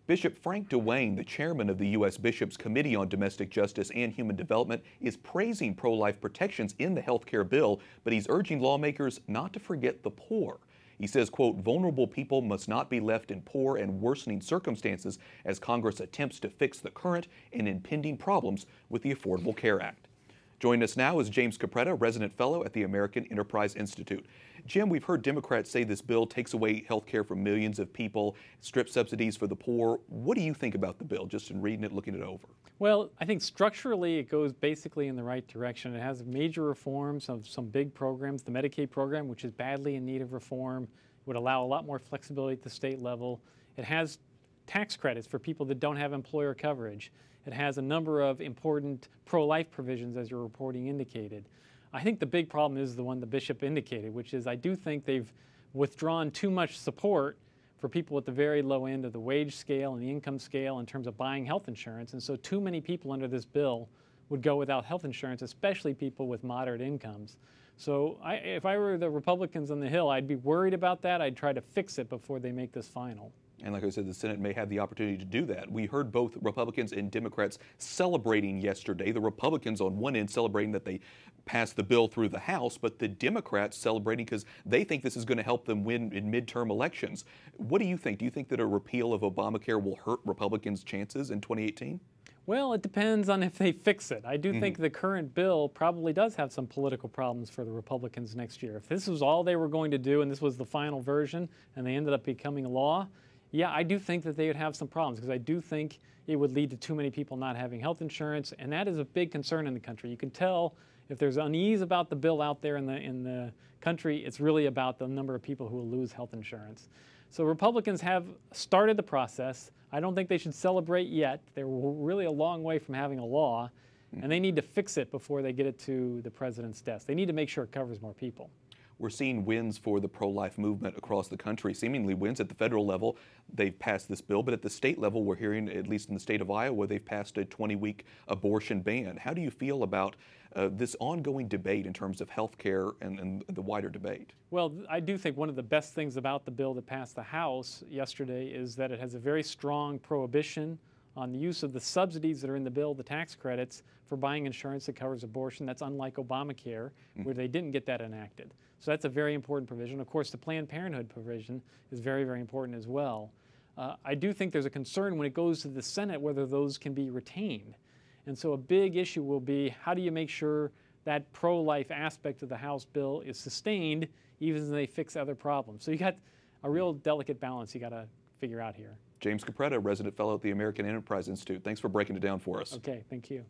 Bishop Frank DeWayne, the chairman of the U.S. Bishops' Committee on Domestic Justice and Human Development, is praising pro-life protections in the health care bill, but he's urging lawmakers not to forget the poor. He says, quote, vulnerable people must not be left in poor and worsening circumstances as Congress attempts to fix the current and impending problems with the Affordable Care Act. Joining us now is James Capretta, resident fellow at the American Enterprise Institute. Jim, we've heard Democrats say this bill takes away health care from millions of people, strips subsidies for the poor. What do you think about the bill, just in reading it, looking it over? Well, I think structurally it goes basically in the right direction. It has major reforms of some big programs. The Medicaid program, which is badly in need of reform, would allow a lot more flexibility at the state level. It has tax credits for people that don't have employer coverage. It has a number of important pro-life provisions, as your reporting indicated. I think the big problem is the one the bishop indicated, which is I do think they've withdrawn too much support for people at the very low end of the wage scale and the income scale in terms of buying health insurance. And so too many people under this bill would go without health insurance, especially people with moderate incomes. So if I were the Republicans on the Hill, I'd be worried about that. I'd try to fix it before they make this final. And like I said, the Senate may have the opportunity to do that. We heard both Republicans and Democrats celebrating yesterday. The Republicans on one end celebrating that they passed the bill through the House, but the Democrats celebrating because they think this is going to help them win in midterm elections. What do you think? Do you think that a repeal of Obamacare will hurt Republicans' chances in 2018? Well, it depends on if they fix it. I do think the current bill probably does have some political problems for the Republicans next year. If this was all they were going to do and this was the final version and they ended up becoming law, yeah, I do think that they would have some problems because I do think it would lead to too many people not having health insurance, and that is a big concern in the country. You can tell if there's unease about the bill out there in the country, it's really about the number of people who will lose health insurance. So Republicans have started the process. I don't think they should celebrate yet. They're really a long way from having a law, and they need to fix it before they get it to the president's desk. They need to make sure it covers more people. We're seeing wins for the pro-life movement across the country, seemingly wins at the federal level. They've passed this bill, but at the state level, we're hearing, at least in the state of Iowa, they've passed a 20-week abortion ban. How do you feel about this ongoing debate in terms of health care and the wider debate? Well, I do think one of the best things about the bill that passed the House yesterday is that it has a very strong prohibition on the use of the subsidies that are in the bill, the tax credits, for buying insurance that covers abortion. That's unlike Obamacare, where they didn't get that enacted. So that's a very important provision. Of course, the Planned Parenthood provision is very, very important as well. I do think there's a concern when it goes to the Senate whether those can be retained. And so a big issue will be how do you make sure that pro-life aspect of the House bill is sustained even as they fix other problems. So you got a real delicate balance you got to figure out here. James Capretta, resident fellow at the American Enterprise Institute. Thanks for breaking it down for us. Okay, thank you.